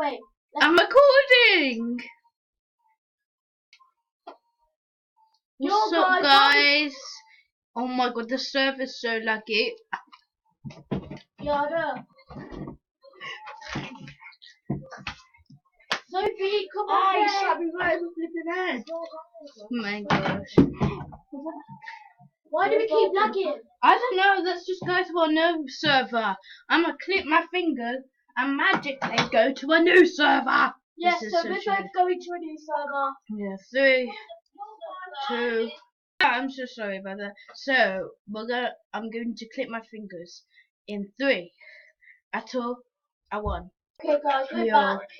wait. I'm recording. What's up, guys? Oh my god, the server's so laggy. Yeah, I know. Sophie, come on. You shot me right in the flipping head. Oh my gosh. Why do we keep lagging? I don't know, let's just go to a new server. I'm gonna click my finger and magically go to a new server. Yes, so we're both going to a new server. Yeah, 3, 2. I'm so sorry about that. So I'm going to click my fingers in 3, 2, 1. Okay, guys,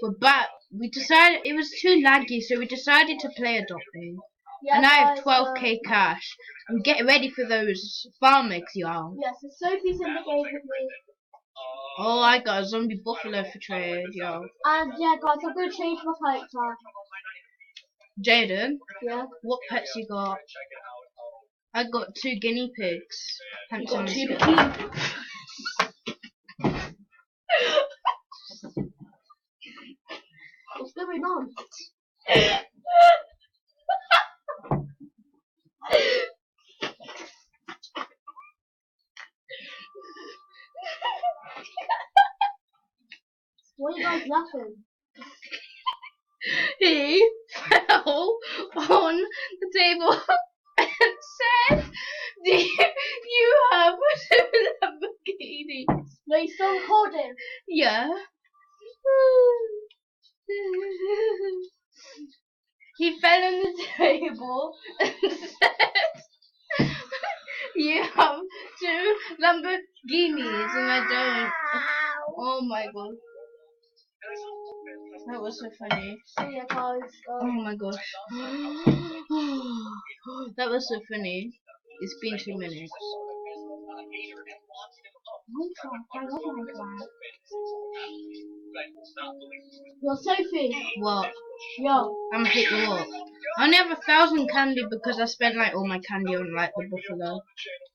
We're back. We decided it was too laggy, so we decided to play adopting. Yeah, and I have 12k cash. I'm getting ready for those farm eggs, y'all. Yeah, so Sophie's in the game with me. Oh, I got a zombie buffalo for trade, yo. And yeah, guys, I'm gonna change my character. Jaden? Yeah. What pets you got? I got 2 guinea pigs. Handsome. You got 2 What's going on? Why are you guys laughing? He fell on the table and said, "Do you have 2 Lamborghinis?" No, you still recording? Yeah. He fell on the table and said, "You have 2 Lamborghinis," and I don't. Oh my god. That was so funny. So yeah, guys. Oh my gosh. That was so funny. It's been 2 minutes. Yo, Sophie. What? Yo. I'm gonna pick you up. I only have 1,000 candy because I spent like all my candy on like the buffalo.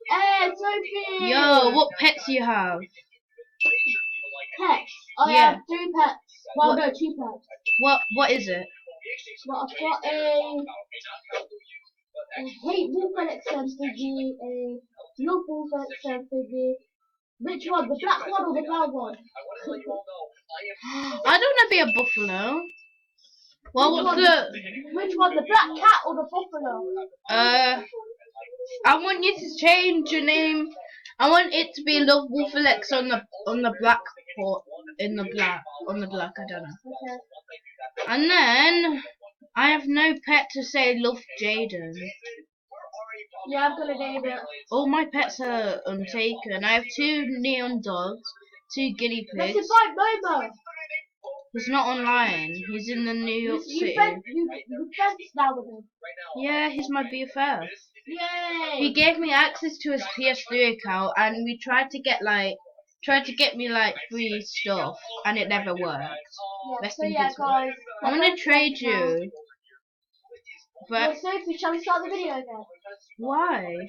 Hey, Sophie. Yo, what pets do you have? Pets. I have 2 pets. Well, no, 2 pets. What is it? Well, I've got a hate wolf Figgy, a love wolf Figgy. Which one? The black one or the brown one? I don't want to be a buffalo. Well, Which one? The black cat or the buffalo? I want you to change your name. I want it to be Love Wolfalex on the black pot on the black. I don't know. Okay. And then I have no pet to say Love Jaden. Yeah, I'm gonna name it. All my pets are untaken. I have 2 neon dogs, 2 guinea pigs. Let's invite Momo. He's not online. He's in the New York City. You friends now with him. Yeah, he's my BFF. Yay! He gave me access to his PS3 account, and we tried to get me like free stuff, and it never worked. Yeah, so yeah, guys. I'm gonna trade you. But Sophie, shall we start the video again? Why?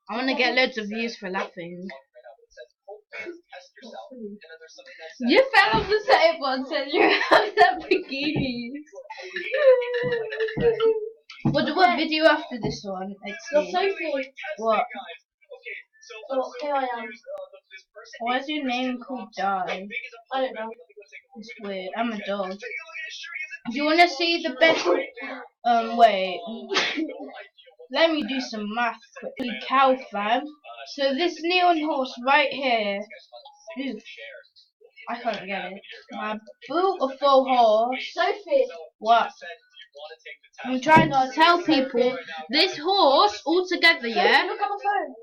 I want to get loads of views for laughing. You fell off the table and said you have Lamborghinis. What video after this one? So Sophie. What? Oh, here I am. Why is your name called Die? I don't know. It's weird. I'm a dog. Do you want to see the best? Wait. Let me do some math quickly. Cow fam. So this neon horse right here. Oof. I can't get it. My beautiful horse. Sophie. What? I'm trying to tell people this horse altogether, yeah? Sophie, look at my phone.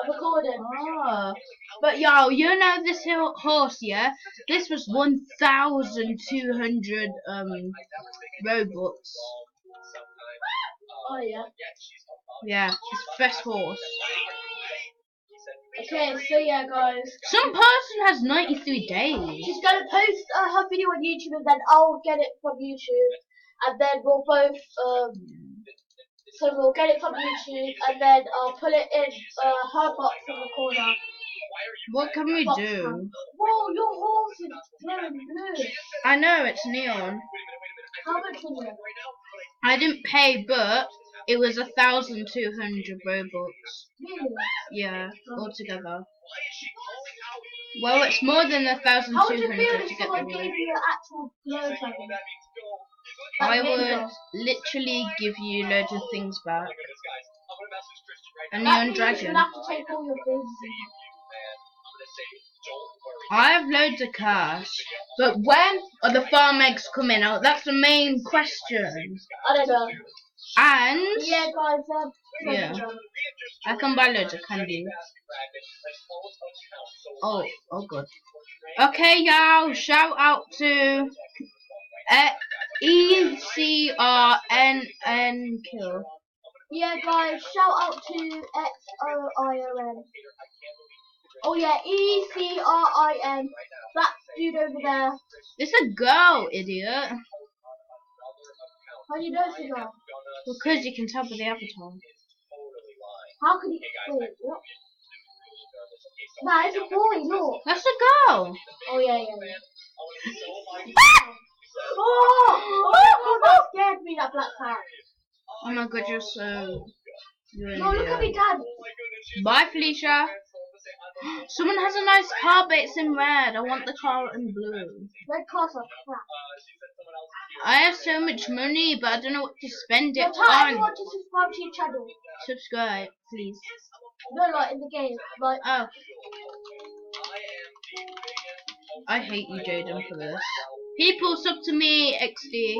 I'm recording. Ah. But yo, you know this horse, yeah? This was 1,200 Robux. Oh yeah. Yeah, it's the best horse. Okay, so yeah, guys. Some person has 93 days. She's gonna post her video on YouTube, and then I'll get it from YouTube, and then we'll both so we'll get it from YouTube, and then I'll put it in her box in the corner. What can we Box do? cam. Whoa, your horse is glowing blue. I know, it's neon. How much was it? I didn't pay, but it was 1,200 Robux. Really? Yeah, altogether. Well, it's more than How would you feel 1,200 if to get someone the gave ring. you an actual glow dragon? I Like would Ninja. literally give you loads of things back. A That neon means you'll dragon. have to take all your things. I have loads of cash, but when are the farm eggs coming out? That's the main question. I don't know. And Yeah, guys, yeah, I can buy loads of candy. Oh god. Okay, y'all, shout out to ECRNN Kill. Yeah, guys, shout out to XOION. Oh yeah, ECRIN. That dude over there. It's a girl, idiot. How do you know it's a girl? Because you can tell by the avatar. How can you? Wait, what? Nah, it's a boy, look. That's a girl. Oh yeah. Oh, that scared me, that black cat. Oh my god, you're an No, look at me, idiot. Dad. Bye, Felicia. Someone has a nice car, but it's in red. I want the car in blue. Red cars are crap. I have so much money, but I don't know what to spend it Tell everyone on. to subscribe to your channel. Subscribe, please. No, like in the game. Like, Oh. I hate you, Jaden, for this. People sub to me, XD.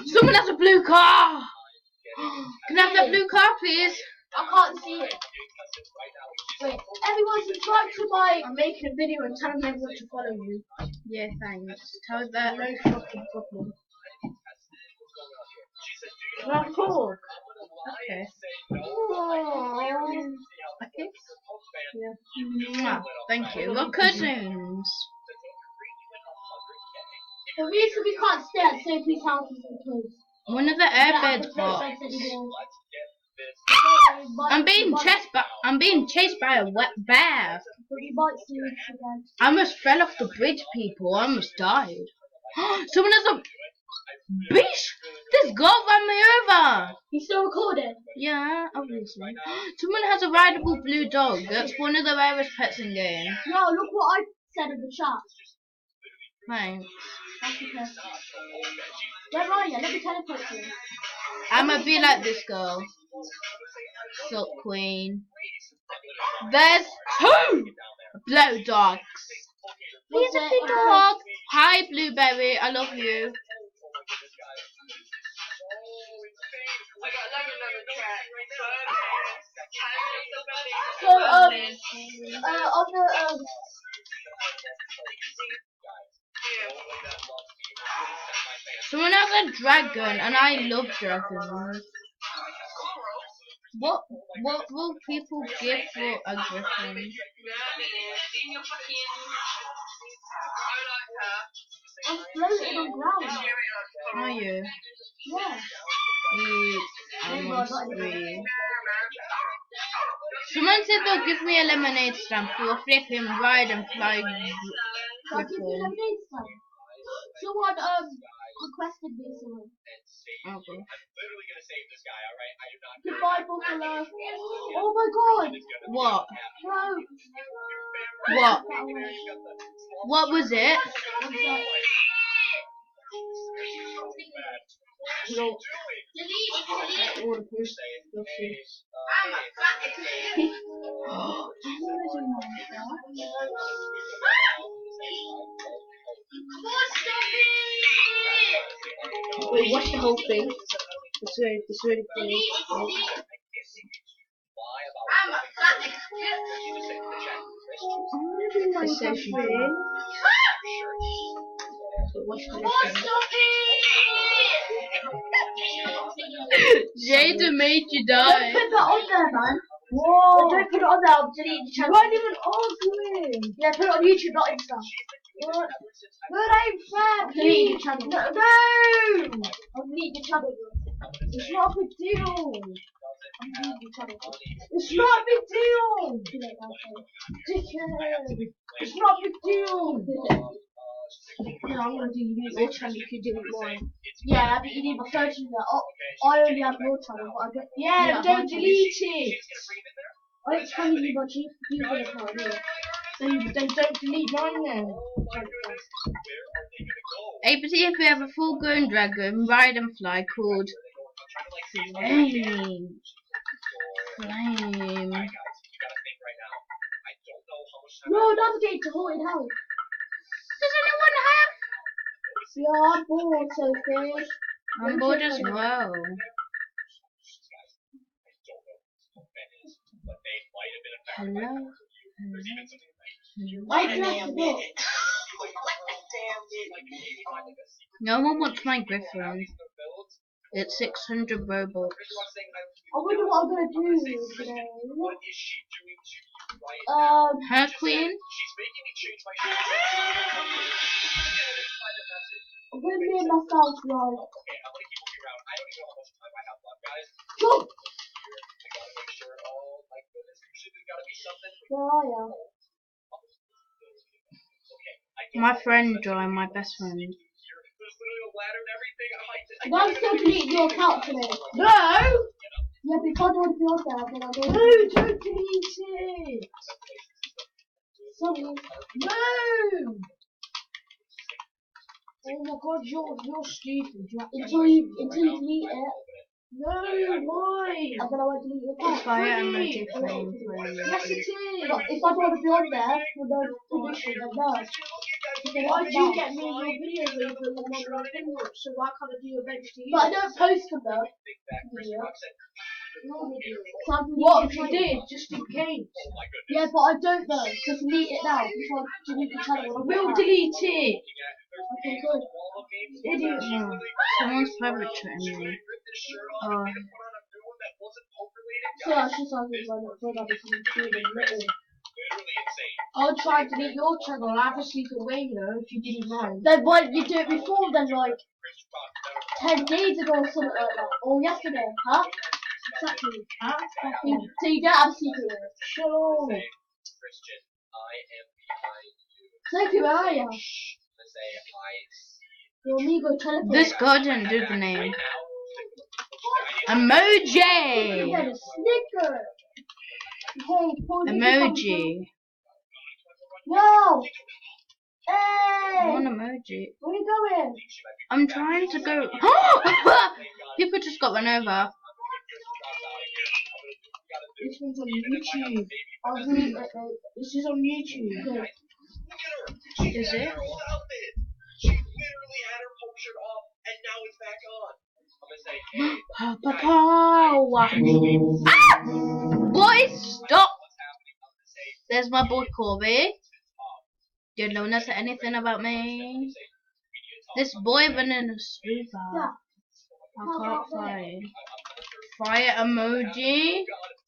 Someone has a blue car! Can I have that blue car, please? I can't see it. Wait, everyone subscribe to my. I'm making a video and telling everyone to follow you. Yeah, thanks. Tell that. No fucking problem. Can I talk? Okay. Okay. Yeah. Mwah. Thank you. We're cousins. The reason we can't stay at Sophie's house is because One of the airbeds popped. I'm being chased by a wet bear. I almost fell off the bridge, people. I almost died. Someone has a bitch. This girl ran me over. You still recording? Yeah, obviously. Someone has a rideable blue dog. That's one of the rarest pets in game. No, look what I said in the chat. Thanks. That's okay. Where are you? Let me teleport you. I'ma be like this girl. Silk Queen. There's 2 blue dogs. He's a big dog. Hi, Blueberry. I love you. So, on the, Someone has a dragon, and I love dragons. What will people give for a griffin? I'm floating on ground. Are you? Yeah. I'm on 3. Someone said they'll give me a lemonade stand for a flipping ride and fly So I give you griffin. lemonade stand. Someone requested me someone. Okay. Goodbye, Buffalo. Oh my god. What? No. What? What was it? What's that? No. All the first. Wait, watch the whole thing. It's really cool. It's so free. So watch the whole thing. Jaden made you Don't die. put that on there, man. Whoa. Don't put it on there, I'll delete the channel. You weren't even arguing. Yeah, put it on YouTube, not Insta. What? No, that ain't fair. Delete your channel. No, no! I'll delete your channel. It's not a big deal. I'm deleting your channel. It's not a big deal. Dickhead. It's not a big deal. No, I'm gonna delete your channel if you delete mine. Yeah, but you need my phone to I only have your channel, but I don't. Yeah, don't delete it. I don't tell you my Google account here. Then don't delete mine then. Apety, if we have a full-grown dragon, ride and fly called Flame. Flame. No, navigate to haunted house. Does anyone have? Yeah, I'm bored, Sophie. I'm bored as well. Hello? No one wants my griffin. It's 600 Robux. I wonder what I'm gonna do today. Her queen? I'm gonna name myself like. Jump! Where are you? My friend joined, my best friend. I'm still deleting your account today. No! Yeah, because I want to be on there, then I don't. No, don't delete it! Sorry. No! Oh my god, you're stupid. Until you delete it. No, why? And then I won't delete your account. Fire emoji flame. Yes, it is. If I don't want to be on there for no permission, then no. Why do you get me in your videos when you put them on my thing? So why can't I do a bench to you? But I don't post them though. What if you did, just in case? Yeah, but I don't though. Just delete it now before I delete the channel. We'll delete it. Okay, good. Idiot. No. Someone's private chatting me. Oh. So I should start with little. I'll try to delete your channel. I'll have to sleep away, you know, if you didn't mind. Then why didn't you do it before then, like 10 days ago or something like that? Or yesterday, huh? Exactly. Huh? So you don't have a secret with it. Sure. Sophie, where are you? Your amigo telephone. This girl didn't do the name. Emoji! Yeah, the Snicker. Hey, Paul, Emoji. Yo! I Hey! want emoji. Where you going? I'm trying to go. People just got run over. This one's on YouTube. This is on YouTube. Okay. Is it? Boys, stop! There's my boy Corby. You don't know anything about me. This boy running a super. I can't find. Fire emoji.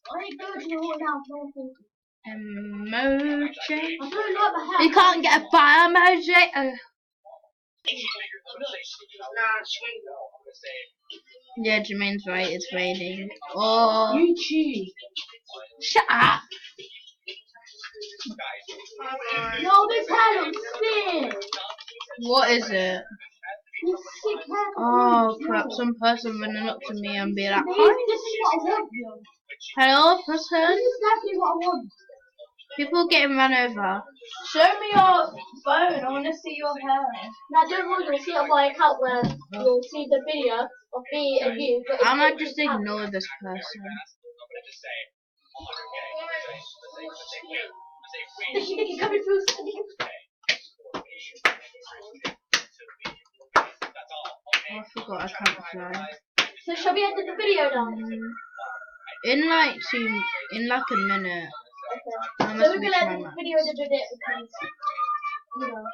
I ain't going to the hall now. Emoji. I don't like my hair. You can't get a fire emoji. Yeah, Jermaine's right. It's raining. Oh. YouTube. Shut up. No, this hair looks sick. What is it? This sick hair. Oh crap! Some person running up to me and be like, This "Hi." is what I want, yo. Hello, This person. is exactly what I want. People getting run over. Show me your phone. I want to see your hair. Now, don't worry, you'll see on my account where you'll see the video of me and you. But I might just ignore this person. Nicky coming through. Oh, I forgot I can't fly. So shall we end the video now? In like a minute. Okay. So we're gonna end the video in a minute because, you know.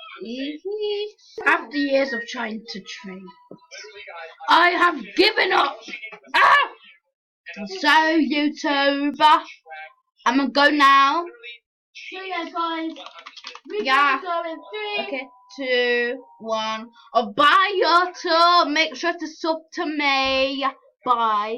After years of trying to train, I have given up. Ah! So YouTuber, I'm gonna go now. So yeah, guys. We Yeah. go in 3. Okay. 2, 1. Oh, bye, Yoto. Make sure to sub to me. Bye.